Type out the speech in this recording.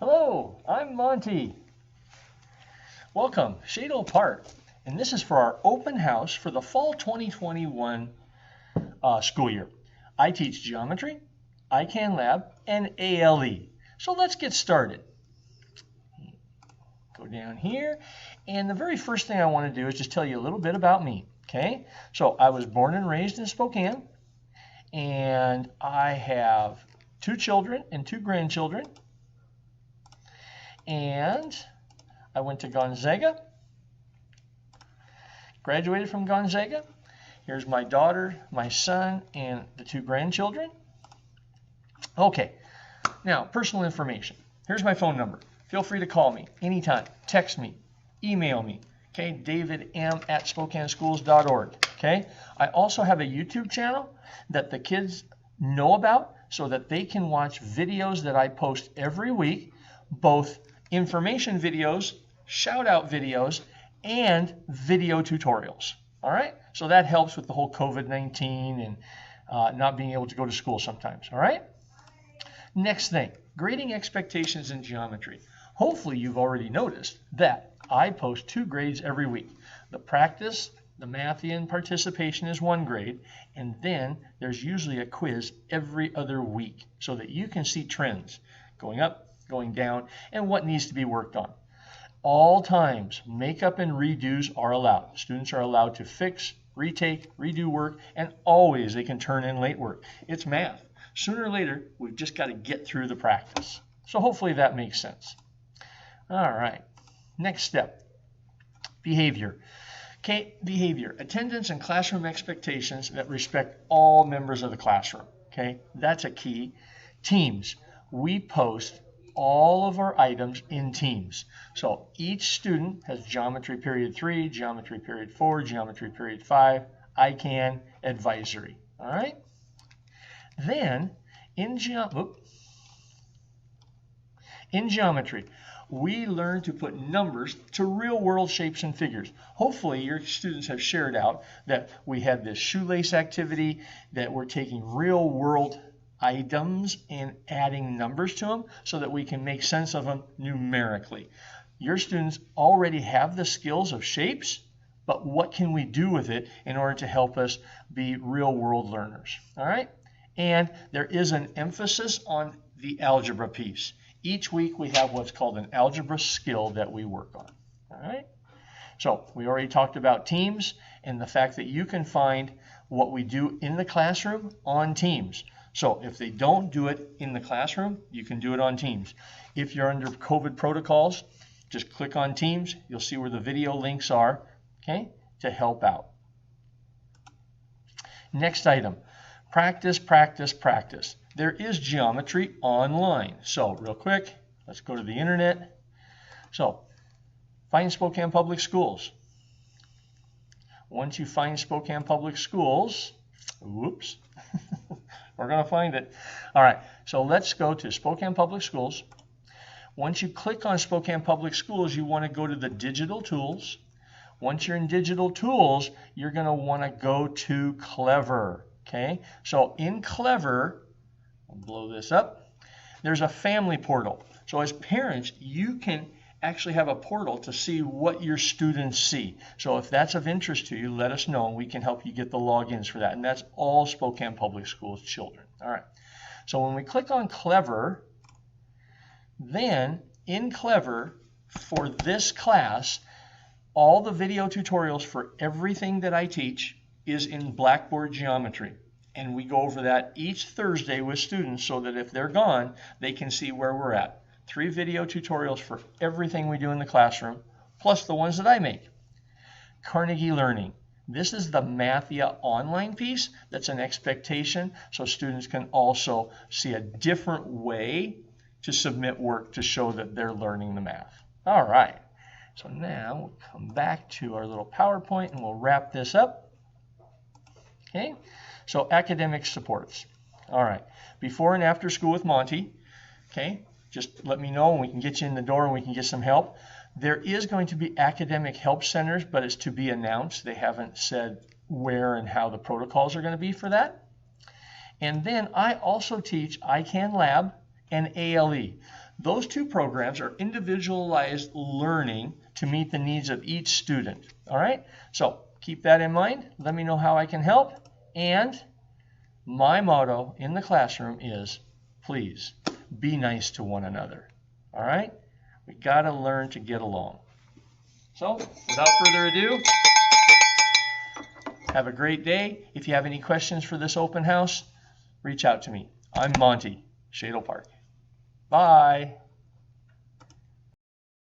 Hello, I'm Monty. Welcome, Shadle Park. And this is for our open house for the fall 2021 school year. I teach geometry, ICANN Lab, and ALE. So let's get started. Go down here, and the very first thing I want to do is just tell you a little bit about me. Okay, so I was born and raised in Spokane, and I have 2 children and 2 grandchildren. And I went to Gonzaga, graduated from Gonzaga. Here's my daughter, my son, and the 2 grandchildren. Okay, now personal information. Here's my phone number. Feel free to call me anytime, text me, email me. Okay, davidm@spokaneschools.org. Okay, I also have a YouTube channel that the kids know about so that they can watch videos that I post every week, both information videos, shout out videos, and video tutorials. All right, so that helps with the whole COVID-19 and not being able to go to school sometimes. All right, next thing, grading expectations in geometry. Hopefully you've already noticed that I post 2 grades every week. The practice, the Mathian participation is 1 grade, and then there's usually a quiz every other week so that you can see trends going up, going down, and what needs to be worked on. All times, makeup and redos are allowed. Students are allowed to fix, retake, redo work, and always they can turn in late work. It's math. Sooner or later, we've just got to get through the practice. So hopefully that makes sense. All right, next step, behavior. Okay, behavior, attendance and classroom expectations that respect all members of the classroom. Okay, that's a key. Teams, we post all of our items in teams. So each student has geometry period 3, geometry period 4, geometry period 5, ICANN, advisory. All right? Then in geometry, we learn to put numbers to real world shapes and figures. Hopefully your students have shared out that we had this shoelace activity, that we're taking real world items and adding numbers to them so that we can make sense of them numerically. Your students already have the skills of shapes, but what can we do with it in order to help us be real world learners? All right? And there is an emphasis on the algebra piece. Each week we have what's called an algebra skill that we work on. All right? So we already talked about teams and the fact that you can find what we do in the classroom on Teams. So if they don't do it in the classroom, you can do it on Teams. If you're under COVID protocols, just click on Teams. You'll see where the video links are, okay, to help out. Next item, practice, practice, practice. There is geometry online. So real quick, let's go to the internet. So find Spokane Public Schools. Once you find Spokane Public Schools, whoops, we're going to find it. All right, so let's go to Spokane Public Schools. Once you click on Spokane Public Schools, you want to go to the digital tools. Once you're in digital tools, you're going to want to go to Clever. Okay, so in Clever, I'll blow this up, there's a family portal. So as parents, you can actually have a portal to see what your students see. So if that's of interest to you, let us know and we can help you get the logins for that. And that's all Spokane Public Schools children. All right. So when we click on Clever, then in Clever for this class, all the video tutorials for everything that I teach is in Blackboard geometry. And we go over that each Thursday with students so that if they're gone, they can see where we're at. 3 video tutorials for everything we do in the classroom, plus the ones that I make. Carnegie Learning. This is the Mathia online piece that's an expectation, so students can also see a different way to submit work to show that they're learning the math. All right, so now we'll come back to our little PowerPoint and we'll wrap this up. Okay, so academic supports. All right, before and after school with Monty, okay, just let me know and we can get you in the door and we can get some help. There is going to be academic help centers, but it's to be announced. They haven't said where and how the protocols are going to be for that. And then I also teach ICANN Lab and ALE. Those two programs are individualized learning to meet the needs of each student. All right? So keep that in mind. Let me know how I can help. And my motto in the classroom is, please be nice to one another. All right? We got to learn to get along. So without further ado, have a great day. If you have any questions for this open house, reach out to me. I'm Monte Shadle Park. Bye.